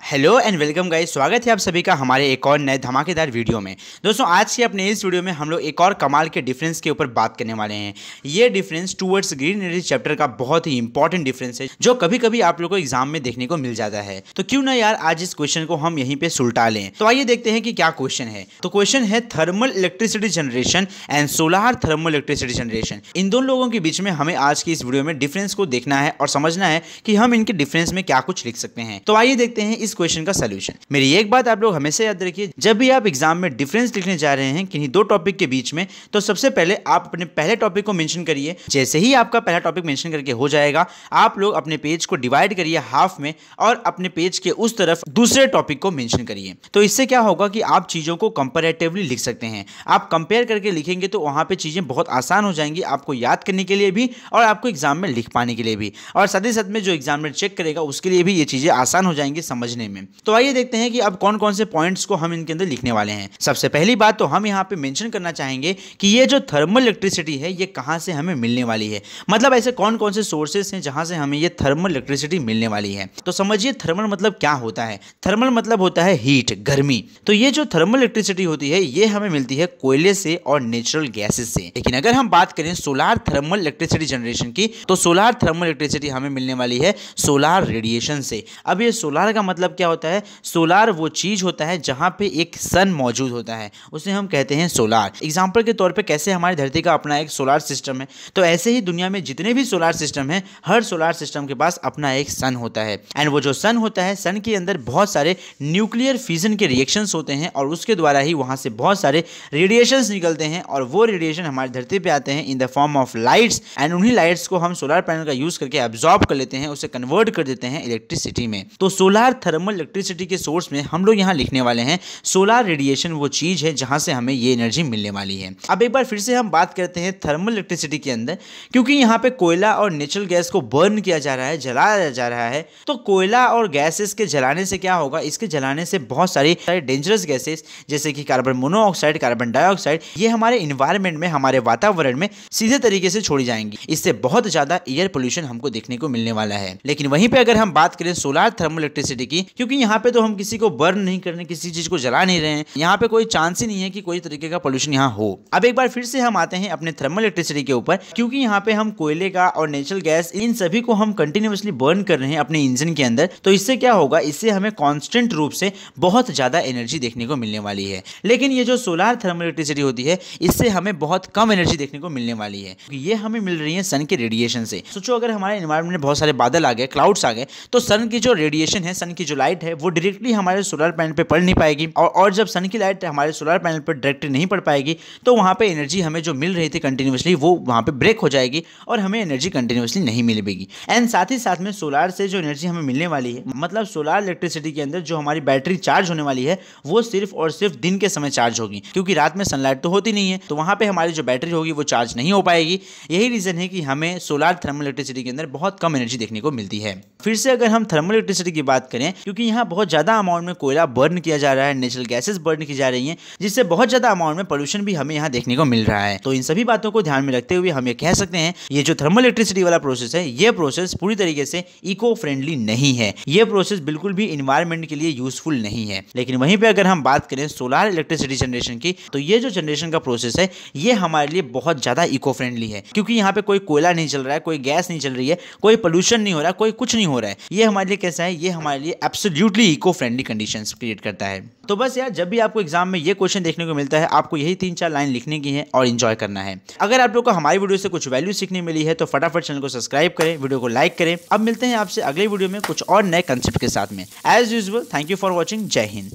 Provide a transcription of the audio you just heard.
Hello and welcome guys, स्वागत है आप सभी का हमारे एक और नए धमाकेदार वीडियो में। दोस्तों आज के अपने इस वीडियो में हम लोग एक और कमाल के डिफरेंस के ऊपर बात करने वाले हैं। ये difference towards green energy chapter का बहुत ही इंपॉर्टेंट डिफरेंस है जो कभी कभी आप लोगों को एग्जाम में देखने को मिल जाता है। तो क्यों ना यार आज इस क्वेश्चन को हम यहीं पे सुलटा लें। तो आइए देखते हैं कि क्या क्वेश्चन है। तो क्वेश्चन है thermal electricity generation and solar thermal electricity generation. इन दोनों लोगों के बीच में हमें आज की इस वीडियो में डिफरेंस को देखना है और समझना है कि हम इनके डिफरेंस में क्या कुछ लिख सकते हैं। तो आइए देखते हैं इस क्वेश्चन का सोल्यूशन। मेरी एक बात आप लोग हमेशा याद रखिए, जब भी आप एग्जाम में डिफरेंस लिखने जा रहे हैं किन्हीं दो टॉपिक के बीच में, तो सबसे पहले आप अपने पहले टॉपिक को मेंशन करिए। जैसे ही आपका पहला टॉपिक मेंशन करके हो जाएगा, आप लोग अपने पेज को डिवाइड करिए हाफ में और अपने पेज के उस तरफ दूसरे टॉपिक को मेंशन करिए। तो इससे क्या होगा कि आप चीजों को कंपैरेटिवली लिख सकते हैं। आप कंपेयर करके लिखेंगे तो वहां पे चीजें बहुत आसान हो जाएंगी, आपको याद करने के लिए भी और आपको एग्जाम में लिख पाने के लिए भी, और साथ ही साथ में जो एग्जामिनर चेक करेगा उसके लिए भी ये चीजें आसान हो जाएंगी समझने में। तो आइए देखते हैं कि अब कौन कौन से पॉइंट्स को हम इनके अंदर लिखने वाले हैं। सबसे पहली बात तो हम यहाँ पे मेंशन करना चाहेंगे कि ये जो थर्मल इलेक्ट्रिसिटी है ये कहाँ से हमें मिलने वाली है। मतलब ऐसे कौन कौन से सोर्सेस हैं जहां से हमें ये थर्मल इलेक्ट्रिसिटी मिलने वाली है। तो समझिए थर्मल मतलब क्या होता है। थर्मल मतलब होता है हीट, गर्मी। तो ये जो थर्मल इलेक्ट्रिसिटी होती है ये हमें मिलती है कोयले से और नेचुरल गैसेस से। लेकिन अगर हम बात करें सोलार थर्मल इलेक्ट्रिसिटी जनरेशन की, तो सोलार थर्मल इलेक्ट्रिसिटी हमें मिलने वाली है सोलार रेडिएशन से। अब ये सोलार का मतलब क्या होता है? सोलार वो चीज होता है जहां पे एक सन मौजूद होता है, उसे हम कहते हैं सोलार। एग्जांपल के तौर पे कैसे हमारी धरती का अपना एक सोलार सिस्टम है, तो ऐसे ही दुनिया में जितने भी सोलार सिस्टम है, हर सोलार सिस्टम के पास अपना एक सन होता है। एंड वो जो सन होता है, सन के अंदर बहुत सारे न्यूक्लियर फ्यूजन के रिएक्शंस होते हैं और उसके द्वारा ही वहां से बहुत सारे रेडिएशंस निकलते हैं और वो रेडिएशन हमारी धरती पे आते हैं in the form of lights. And उन्हीं लाइट्स को हम सोलार पैनल का यूज करके एब्जॉर्ब कर लेते हैं, उसे कन्वर्ट कर देते हैं इलेक्ट्रिसिटी में। तो सोलार थर्मल इलेक्ट्रिसिटी के सोर्स में हम लोग यहाँ लिखने वाले हैं सोलार रेडिएशन वो चीज है जहां से हमें ये एनर्जी मिलने वाली है। अब एक बार फिर से हम बात करते हैं थर्मल इलेक्ट्रिसिटी के अंदर, क्योंकि यहाँ पे कोयला और नेचुरल गैस को बर्न किया जा रहा है, जलाया जा रहा है। तो कोयला और गैसेस के जलाने से क्या होगा? इसके जलाने से बहुत सारी डेंजरस गैसेस जैसे कि कार्बन मोनोऑक्साइड, कार्बन डाइऑक्साइड, ये हमारे इन्वायरमेंट में, हमारे वातावरण में सीधे तरीके से छोड़ी जाएंगी। इससे बहुत ज्यादा एयर पोल्यूशन हमको देखने को मिलने वाला है। लेकिन वहीं पे अगर हम बात करें सोलार थर्मल इलेक्ट्रिसिटी की, क्योंकि यहाँ पे तो हम किसी को बर्न नहीं करने, किसी चीज को जला नहीं रहे हैं, यहाँ पे कोई चांस ही नहीं है कि कोई तरीके का पोल्यूशन यहाँ हो। अब एक बार फिर से हम आते हैं अपने थर्मल इलेक्ट्रिसिटी के ऊपर, क्योंकि यहाँ पे हम कोयले का और नेचुरल गैस इन सभी को हम कंटिन्यूअसली बर्न कर रहे हैं अपने इंजन के अंदर। तो इससे क्या होगा? इससे हमें कांस्टेंट रूप से बहुत ज्यादा एनर्जी देखने को मिलने वाली है। लेकिन ये जो सोलार थर्मल इलेक्ट्रिसिटी होती है इससे हमें बहुत कम एनर्जी देखने को मिलने वाली है, क्योंकि ये हमें मिल रही है सन के रेडिएशन से। सोचो अगर हमारे एनवायरमेंट में बहुत सारे बादल आ गए, क्लाउड्स आ गए, तो सन की जो रेडिएशन है, सन की जो लाइट है, वो डायरेक्टली हमारे सोलर पैनल पे पड़ नहीं पाएगी। और जब सन की लाइट हमारे सोलर पैनल पर डायरेक्टली नहीं पड़ पाएगी तो वहां पे एनर्जी हमें जो मिल रही थी कंटिन्यूअसली, वो वहां पे ब्रेक हो जाएगी और हमें एनर्जी कंटिन्यूअसली नहीं मिलेगी। एंड साथ ही साथ में सोलार से जो एनर्जी हमें मिलने वाली है, मतलब सोलार इलेक्ट्रिसिटी के अंदर जो हमारी बैटरी चार्ज होने वाली है, वो सिर्फ और सिर्फ दिन के समय चार्ज होगी, क्योंकि रात में सनलाइट तो होती नहीं है, तो वहां पे हमारी जो बैटरी होगी वो चार्ज नहीं हो पाएगी। यही रीजन है कि हमें सोलार थर्मल इलेक्ट्रिसिटी के अंदर बहुत कम एनर्जी देखने को मिलती है। फिर से अगर हम थर्मल इलेक्ट्रिसिटी की बात करें, क्योंकि यहाँ बहुत ज्यादा अमाउंट में कोयला बर्न किया जा रहा है, नेचुरल गैसेस बर्न की जा रही हैं, जिससे बहुत ज्यादा अमाउंट में पोल्यूशन भी हमें यहाँ देखने को मिल रहा है। तो इन सभी बातों को ध्यान में रखते हुए हम ये कह सकते हैं ये जो थर्मल इलेक्ट्रिसिटी वाला प्रोसेस है, ये प्रोसेस पूरी तरीके से इको फ्रेंडली नहीं है। ये प्रोसेस बिल्कुल भी इन्वायरमेंट के लिए यूजफुल नहीं है। लेकिन वहीं पे अगर हम बात करें सोलार इलेक्ट्रिसिटी जनरेशन की, तो ये जो जनरेशन का प्रोसेस है ये हमारे लिए बहुत ज्यादा इको फ्रेंडली है, क्योंकि यहाँ पे कोई कोयला नहीं चल रहा है, कोई गैस नहीं चल रही है, कोई पोल्यूशन नहीं हो रहा है, कोई कुछ नहीं हो रहा है। ये हमारे लिए कैसा है? ये हमारे लिए absolutely eco friendly conditions create करता है। तो बस यार, जब भी आपको एग्जाम में ये क्वेश्चन देखने को मिलता है, आपको यही 3-4 लाइन लिखने की है और एंजॉय करना है। अगर आप लोग को हमारी वीडियो से कुछ वैल्यू सीखने मिली है तो फटाफट चैनल को सब्सक्राइब करें, वीडियो को लाइक करें। अब मिलते हैं आपसे अगले वीडियो में कुछ और नए कंसेप्ट के साथ में। As usual, thank you for watching. जय हिंद।